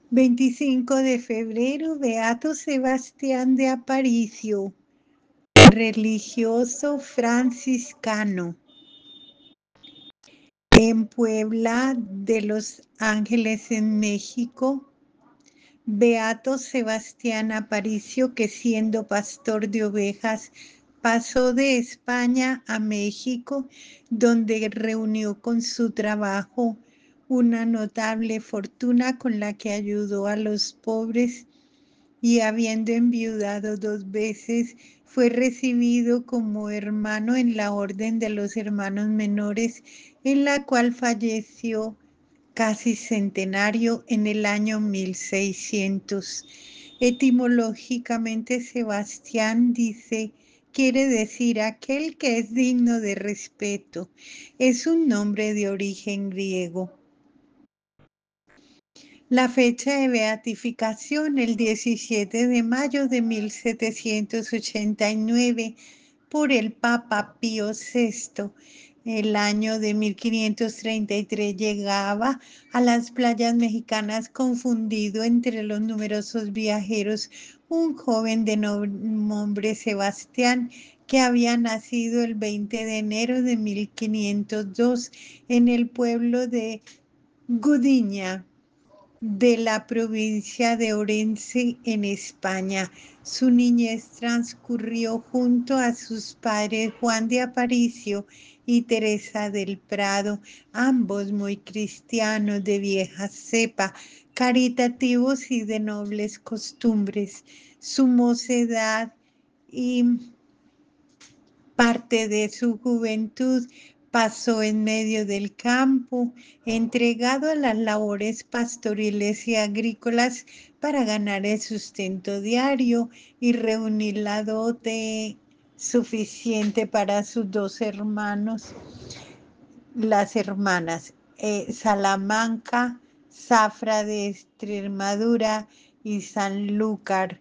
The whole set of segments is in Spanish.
25 de febrero, Beato Sebastián de Aparicio, religioso franciscano. En Puebla de Los Ángeles, en México, Beato Sebastián Aparicio, que siendo pastor de ovejas, pasó de España a México, donde reunió con su trabajo una notable fortuna con la que ayudó a los pobres y habiendo enviudado 2 veces, fue recibido como hermano en la Orden de los Hermanos Menores, en la cual falleció casi centenario en el año 1600. Etimológicamente, Sebastián quiere decir aquel que es digno de respeto. Es un nombre de origen griego. La fecha de beatificación, el 17 de mayo de 1789, por el Papa Pío VI. El año de 1533 llegaba a las playas mexicanas confundido entre los numerosos viajeros un joven de nombre Sebastián, que había nacido el 20 de enero de 1502 en el pueblo de Gudiña, de la provincia de Orense, en España. Su niñez transcurrió junto a sus padres Juan de Aparicio y Teresa del Prado, ambos muy cristianos de vieja cepa, caritativos y de nobles costumbres. Su mocedad y parte de su juventud pasó en medio del campo, entregado a las labores pastoriles y agrícolas para ganar el sustento diario y reunir la dote suficiente para sus 2 hermanos, las hermanas Salamanca, Zafra de Extremadura y Sanlúcar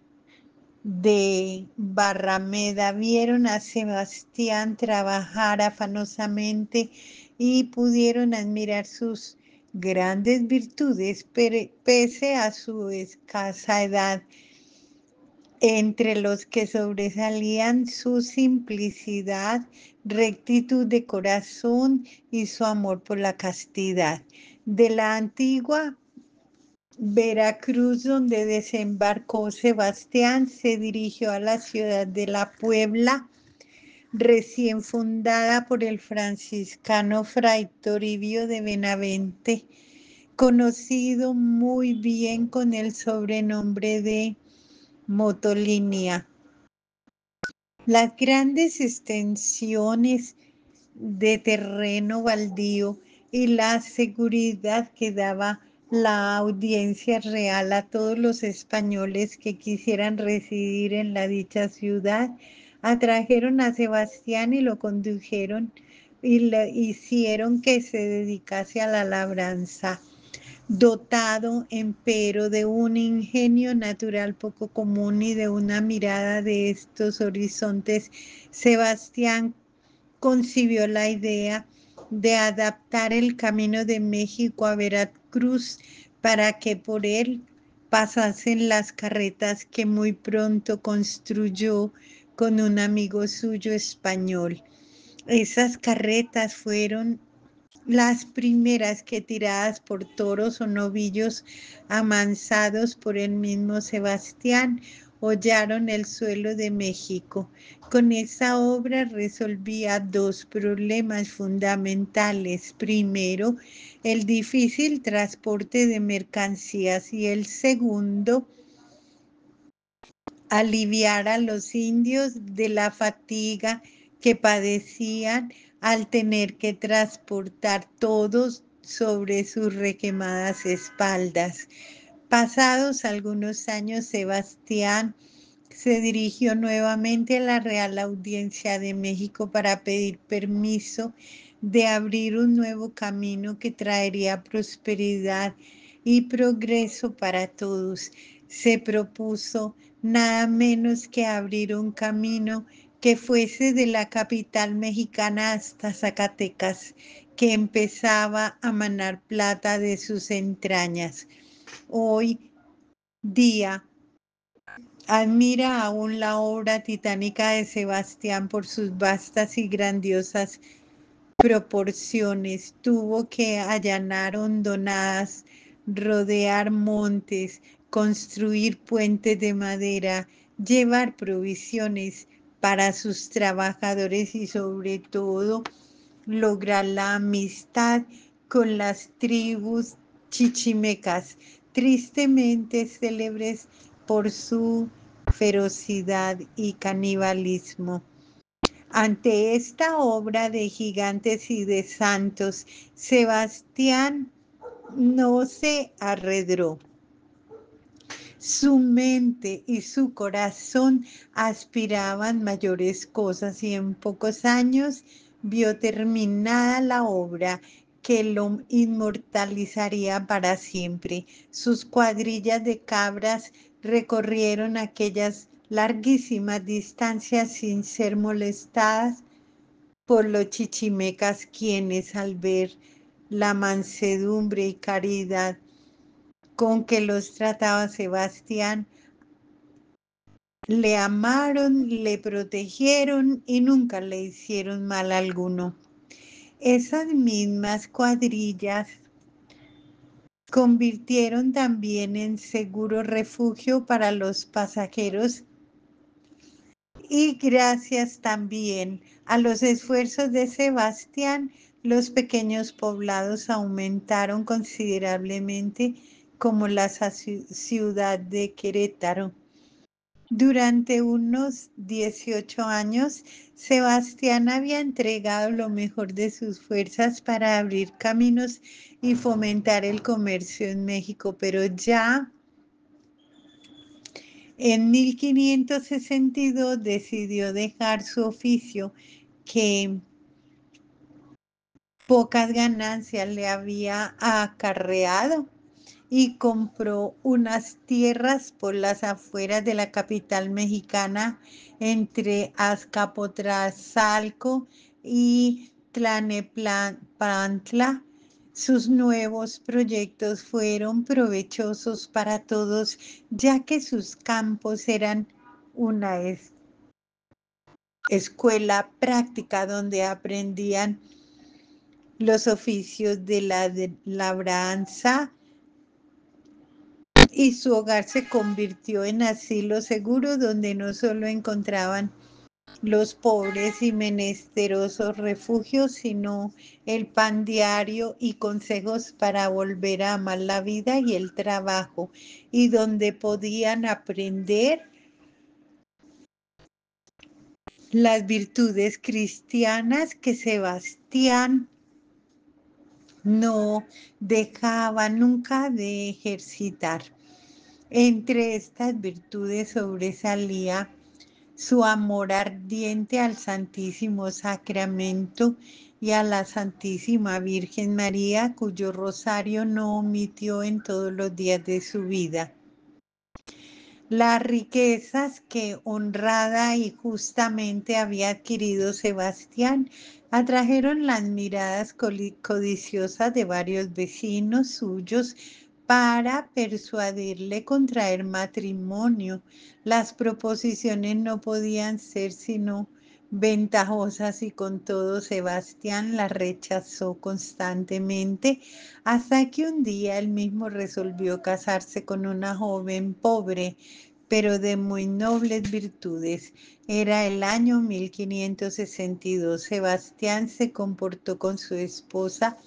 de Barrameda. Vieron a Sebastián trabajar afanosamente y pudieron admirar sus grandes virtudes, pese a su escasa edad, entre los que sobresalían su simplicidad, rectitud de corazón y su amor por la castidad. De la antigua Veracruz, donde desembarcó Sebastián, se dirigió a la ciudad de La Puebla, recién fundada por el franciscano Fray Toribio de Benavente, conocido muy bien con el sobrenombre de Motolinia. Las grandes extensiones de terreno baldío y la seguridad que daba la audiencia real a todos los españoles que quisieran residir en la dicha ciudad, atrajeron a Sebastián y lo condujeron y le hicieron que se dedicase a la labranza. Dotado, empero, de un ingenio natural poco común y de una mirada de estos horizontes, Sebastián concibió la idea de adaptar el camino de México a Veracruz para que por él pasasen las carretas que muy pronto construyó con un amigo suyo español. Esas carretas fueron las primeras que, tiradas por toros o novillos amansados por el mismo Sebastián, hollaron el suelo de México. Con esa obra resolvía 2 problemas fundamentales. Primero, el difícil transporte de mercancías, y el segundo, aliviar a los indios de la fatiga que padecían al tener que transportar todos sobre sus requemadas espaldas. Pasados algunos años, Sebastián se dirigió nuevamente a la Real Audiencia de México para pedir permiso de abrir un nuevo camino que traería prosperidad y progreso para todos. Se propuso nada menos que abrir un camino que fuese de la capital mexicana hasta Zacatecas, que empezaba a manar plata de sus entrañas. Hoy Día. Admira aún la obra titánica de Sebastián por sus vastas y grandiosas proporciones. Tuvo que allanar hondonadas, rodear montes, construir puentes de madera, llevar provisiones para sus trabajadores y sobre todo lograr la amistad con las tribus chichimecas, tristemente célebres por su ferocidad y canibalismo. Ante esta obra de gigantes y de santos, Sebastián no se arredró. Su mente y su corazón aspiraban mayores cosas y en pocos años vio terminada la obra que lo inmortalizaría para siempre. Sus cuadrillas de cabras recorrieron aquellas larguísimas distancias sin ser molestadas por los chichimecas, quienes al ver la mansedumbre y caridad con que los trataba Sebastián, le amaron, le protegieron y nunca le hicieron mal alguno. Esas mismas cuadrillas convirtieron también en seguro refugio para los pasajeros y gracias también a los esfuerzos de Sebastián, los pequeños poblados aumentaron considerablemente como la ciudad de Querétaro. Durante unos 18 años, Sebastián había entregado lo mejor de sus fuerzas para abrir caminos y fomentar el comercio en México, pero ya en 1562 decidió dejar su oficio que pocas ganancias le había acarreado y compró unas tierras por las afueras de la capital mexicana entre Azcapotzalco y Tlalnepantla. Sus nuevos proyectos fueron provechosos para todos, ya que sus campos eran una escuela práctica donde aprendían los oficios de la labranza y su hogar se convirtió en asilo seguro donde no solo encontraban los pobres y menesterosos refugios, sino el pan diario y consejos para volver a amar la vida y el trabajo, y donde podían aprender las virtudes cristianas que Sebastián no dejaba nunca de ejercitar. Entre estas virtudes sobresalía su amor ardiente al Santísimo Sacramento y a la Santísima Virgen María, cuyo rosario no omitió en todos los días de su vida. Las riquezas que honrada y justamente había adquirido Sebastián atrajeron las miradas codiciosas de varios vecinos suyos para persuadirle contraer matrimonio. Las proposiciones no podían ser sino ventajosas y con todo Sebastián las rechazó constantemente hasta que un día él mismo resolvió casarse con una joven pobre pero de muy nobles virtudes. Era el año 1562. Sebastián se comportó con su esposa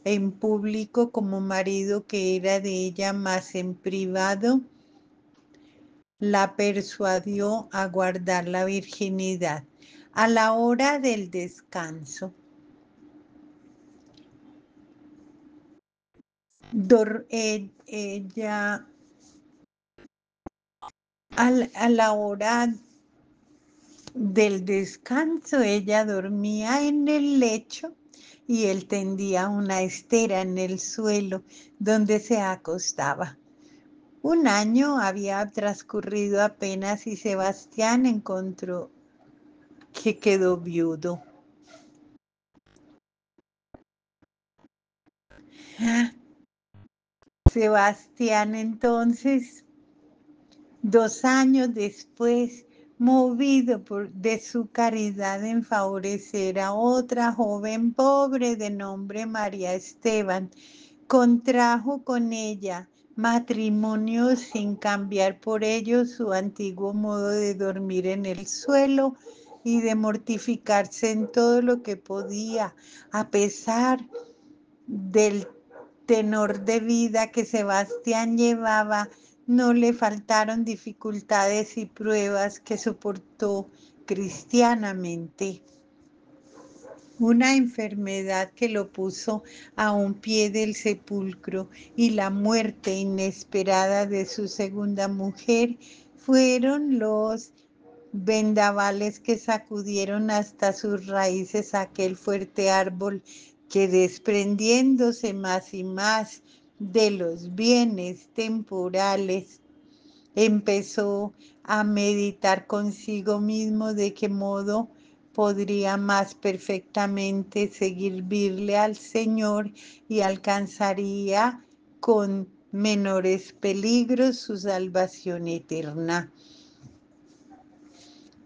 en público como marido que era de ella, más en privado la persuadió a guardar la virginidad. A la hora del descanso, ella, a la hora del descanso, ella dormía en el lecho y él tendía una estera en el suelo donde se acostaba. Un año había transcurrido apenas y Sebastián encontró que quedó viudo. Sebastián entonces 2 años después, movido de su caridad en favorecer a otra joven pobre de nombre María Esteban, contrajo con ella matrimonio sin cambiar por ello su antiguo modo de dormir en el suelo y de mortificarse en todo lo que podía, a pesar del tenor de vida que Sebastián llevaba. No le faltaron dificultades y pruebas que soportó cristianamente. Una enfermedad que lo puso a un pie del sepulcro y la muerte inesperada de su segunda mujer fueron los vendavales que sacudieron hasta sus raíces aquel fuerte árbol que, desprendiéndose más y más de los bienes temporales, empezó a meditar consigo mismo de qué modo podría más perfectamente servirle al Señor y alcanzaría con menores peligros su salvación eterna.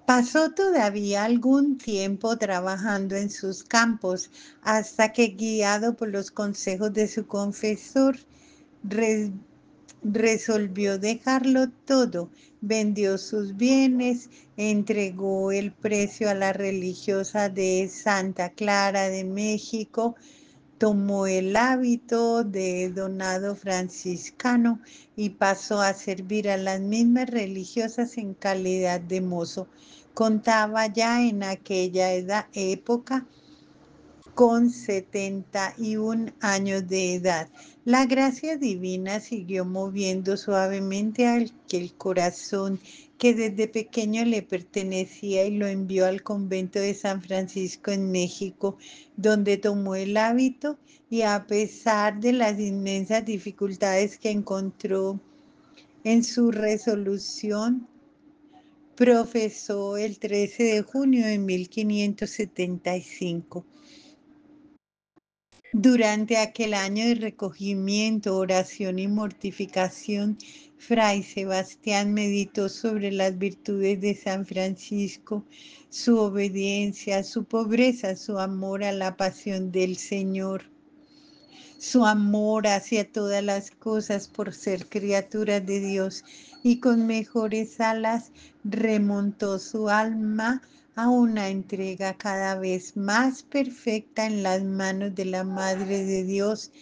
Pasó todavía algún tiempo trabajando en sus campos, hasta que, guiado por los consejos de su confesor, resolvió dejarlo todo, vendió sus bienes, entregó el precio a la religiosa de Santa Clara de México, tomó el hábito de donado franciscano y pasó a servir a las mismas religiosas en calidad de mozo. Contaba ya en aquella época con 71 años de edad. La gracia divina siguió moviendo suavemente aquel corazón que desde pequeño le pertenecía y lo envió al convento de San Francisco en México, donde tomó el hábito y, a pesar de las inmensas dificultades que encontró en su resolución, profesó el 13 de junio de 1575. Durante aquel año de recogimiento, oración y mortificación, Fray Sebastián meditó sobre las virtudes de San Francisco, su obediencia, su pobreza, su amor a la pasión del Señor, su amor hacia todas las cosas por ser criaturas de Dios, y con mejores alas remontó su alma a una entrega cada vez más perfecta en las manos de la Madre de Dios,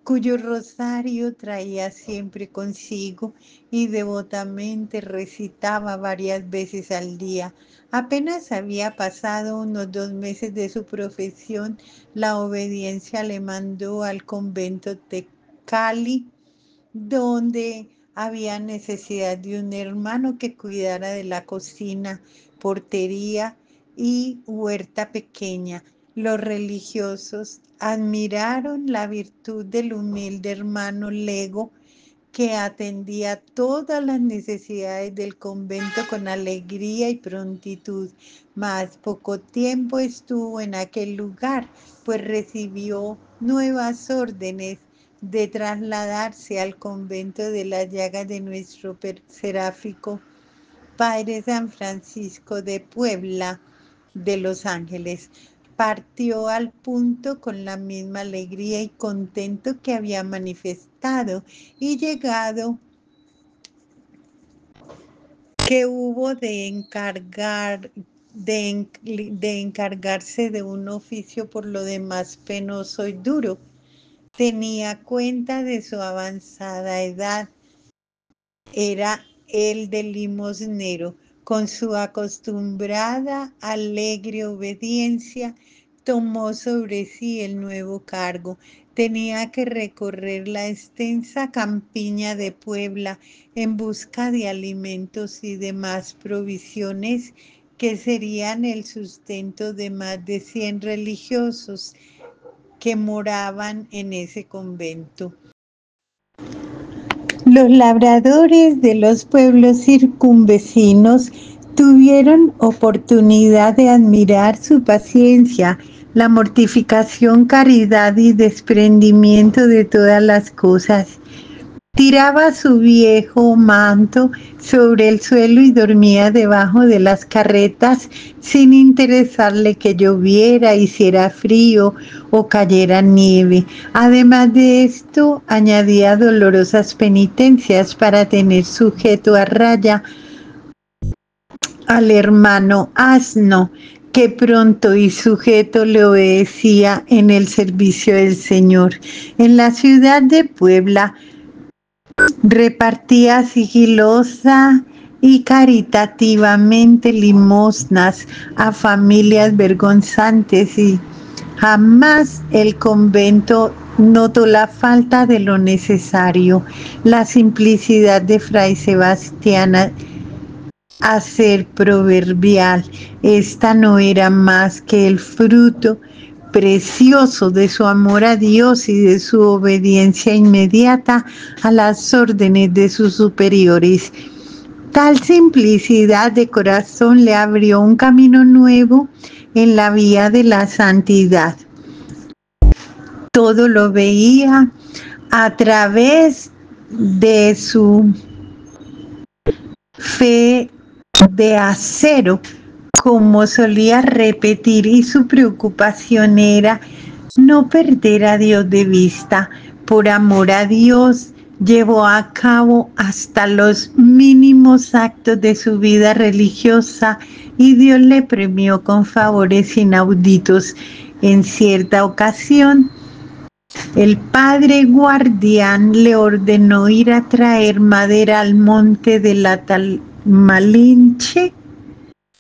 cuyo rosario traía siempre consigo y devotamente recitaba varias veces al día. Apenas había pasado unos 2 meses de su profesión, la obediencia le mandó al convento de Cali, donde había necesidad de un hermano que cuidara de la cocina, portería y huerta pequeña. Los religiosos admiraron la virtud del humilde hermano Lego, que atendía todas las necesidades del convento con alegría y prontitud. Mas poco tiempo estuvo en aquel lugar, pues recibió nuevas órdenes de trasladarse al convento de las Llagas de nuestro seráfico Padre San Francisco de Puebla de Los Ángeles. Partió al punto con la misma alegría y contento que había manifestado, y llegado que hubo de encargarse de un oficio por lo demás penoso y duro. Tenía cuenta de su avanzada edad. Era el de limosnero. Con su acostumbrada alegre obediencia, tomó sobre sí el nuevo cargo. Tenía que recorrer la extensa campiña de Puebla en busca de alimentos y demás provisiones que serían el sustento de más de 100 religiosos que moraban en ese convento. Los labradores de los pueblos circunvecinos tuvieron oportunidad de admirar su paciencia, la mortificación, caridad y desprendimiento de todas las cosas. Tiraba su viejo manto sobre el suelo y dormía debajo de las carretas sin interesarle que lloviera, hiciera frío o cayera nieve. Además de esto, añadía dolorosas penitencias para tener sujeto a raya al hermano asno, que pronto y sujeto le obedecía en el servicio del Señor. En la ciudad de Puebla, repartía sigilosa y caritativamente limosnas a familias vergonzantes y jamás el convento notó la falta de lo necesario. La simplicidad de Fray Sebastián a ser proverbial. Esta no era más que el fruto precioso de su amor a Dios y de su obediencia inmediata a las órdenes de sus superiores. Tal simplicidad de corazón le abrió un camino nuevo en la vía de la santidad. Todo lo veía a través de su fe de acero, como solía repetir, y su preocupación era no perder a Dios de vista. Por amor a Dios, llevó a cabo hasta los mínimos actos de su vida religiosa y Dios le premió con favores inauditos. En cierta ocasión, el padre guardián le ordenó ir a traer madera al monte de la Malinche,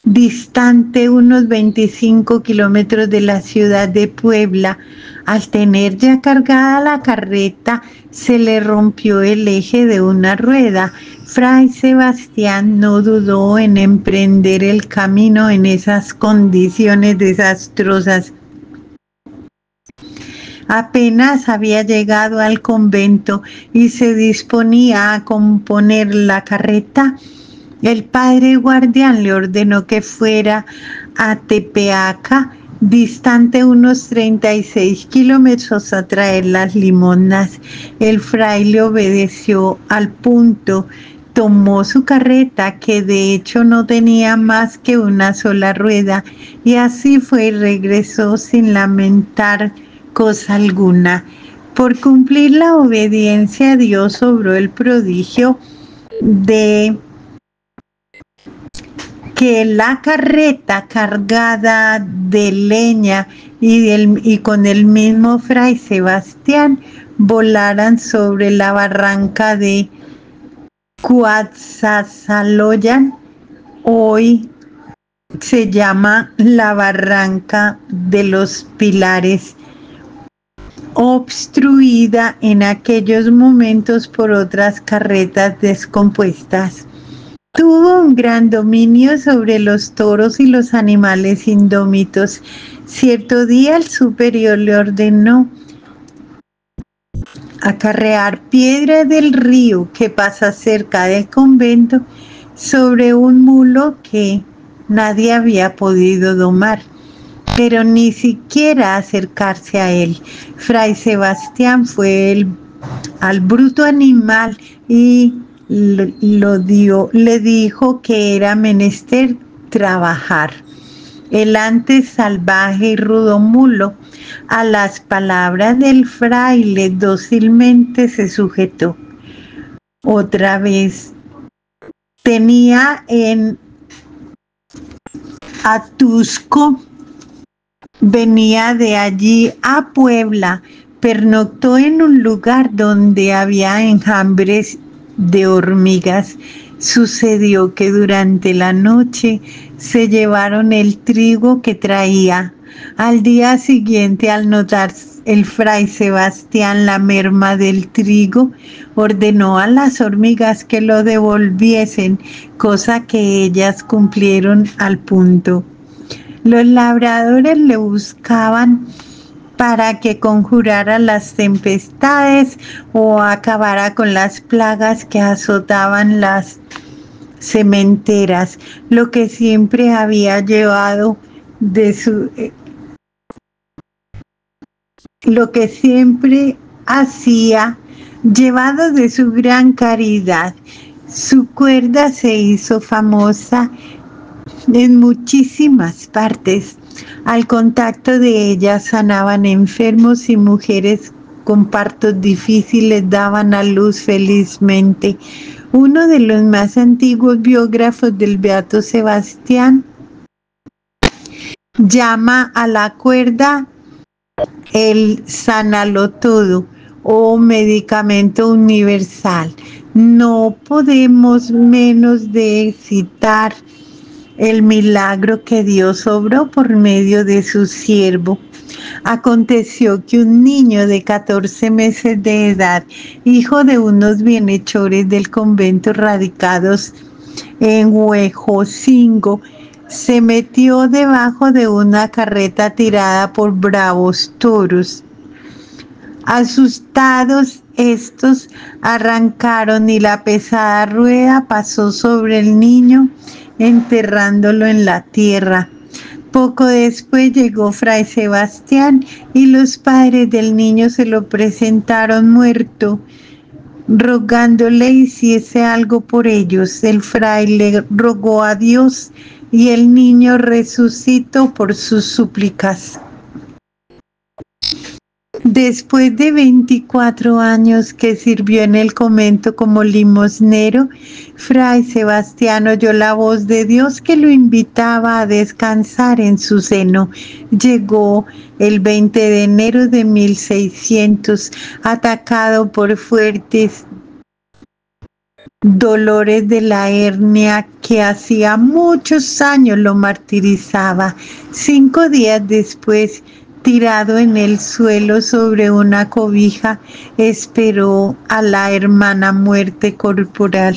distante unos 25 kilómetros de la ciudad de Puebla. Al tener ya cargada la carreta, se le rompió el eje de una rueda. Fray Sebastián no dudó en emprender el camino en esas condiciones desastrosas. Apenas había llegado al convento y se disponía a componer la carreta, el padre guardián le ordenó que fuera a Tepeaca, distante unos 36 kilómetros, a traer las limosnas. El fraile obedeció al punto, tomó su carreta, que de hecho no tenía más que una sola rueda, y así fue y regresó sin lamentar cosa alguna. Por cumplir la obediencia a Dios obró el prodigio de que la carreta cargada de leña y con el mismo Fray Sebastián volaran sobre la barranca de Cuatzazaloyan. Hoy se llama la barranca de los Pilares, obstruida en aquellos momentos por otras carretas descompuestas. Tuvo un gran dominio sobre los toros y los animales indómitos. Cierto día el superior le ordenó acarrear piedra del río que pasa cerca del convento sobre un mulo que nadie había podido domar, pero ni siquiera acercarse a él. Fray Sebastián fue al bruto animal y le dijo que era menester trabajar. El antes salvaje y rudo mulo, a las palabras del fraile, dócilmente se sujetó. Otra vez tenía en Atusco, venía de allí a Puebla, pernoctó en un lugar donde había enjambres de hormigas. Sucedió que durante la noche se llevaron el trigo que traía. Al día siguiente, al notar el fray Sebastián la merma del trigo, ordenó a las hormigas que lo devolviesen, cosa que ellas cumplieron al punto. Los labradores le buscaban para que conjurara las tempestades o acabara con las plagas que azotaban las sementeras, lo que siempre había llevado lo que siempre hacía Llevado de su gran caridad, su cuerda se hizo famosa en muchísimas partes. Al contacto de ella sanaban enfermos y mujeres con partos difíciles daban a luz felizmente. Uno de los más antiguos biógrafos del Beato Sebastián llama a la cuerda el sanalotodo o medicamento universal. No podemos menos de citar el milagro que Dios obró por medio de su siervo. Aconteció que un niño de 14 meses de edad, hijo de unos bienhechores del convento radicados en Huejocingo, se metió debajo de una carreta tirada por bravos toros. Asustados, estos arrancaron y la pesada rueda pasó sobre el niño, enterrándolo en la tierra. Poco después llegó Fray Sebastián y los padres del niño se lo presentaron muerto, rogándole hiciese algo por ellos. El fray le rogó a Dios y el niño resucitó por sus súplicas. Después de 24 años que sirvió en el convento como limosnero, Fray Sebastián oyó la voz de Dios que lo invitaba a descansar en su seno. Llegó el 20 de enero de 1600, atacado por fuertes dolores de la hernia que hacía muchos años lo martirizaba. 5 días después, tirado en el suelo sobre una cobija, esperó a la hermana muerte corporal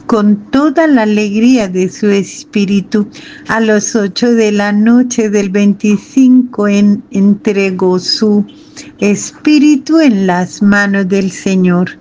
con toda la alegría de su espíritu. A las 8 de la noche del 25 entregó su espíritu en las manos del Señor.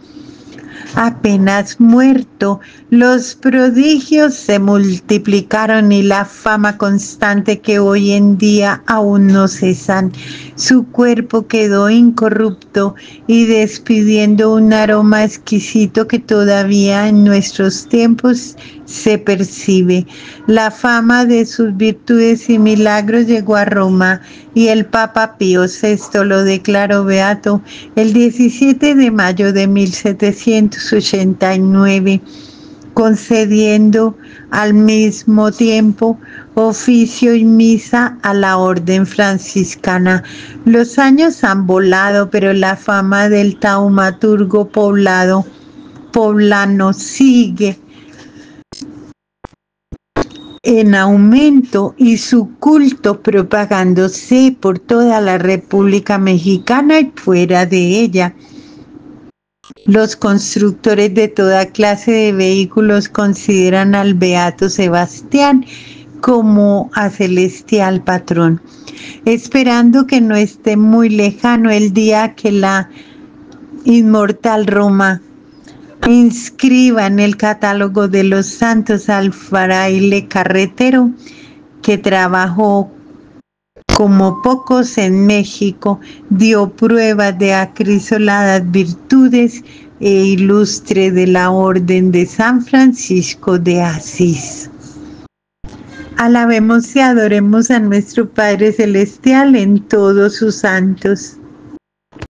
Apenas muerto, los prodigios se multiplicaron y la fama constante que hoy en día aún no cesan. Su cuerpo quedó incorrupto y despidiendo un aroma exquisito que todavía en nuestros tiempos se percibe. La fama de sus virtudes y milagros llegó a Roma y el Papa Pío VI lo declaró beato el 17 de mayo de 1789, concediendo al mismo tiempo oficio y misa a la orden franciscana. Los años han volado, pero la fama del taumaturgo poblano sigue en aumento y su culto propagándose por toda la República Mexicana y fuera de ella. Los constructores de toda clase de vehículos consideran al Beato Sebastián como a celestial patrón, esperando que no esté muy lejano el día que la inmortal Roma inscriba en el catálogo de los santos al fraile carretero que trabajó como pocos en México, dio pruebas de acrisoladas virtudes e ilustre de la orden de San Francisco de Asís. Alabemos y adoremos a nuestro Padre Celestial en todos sus santos.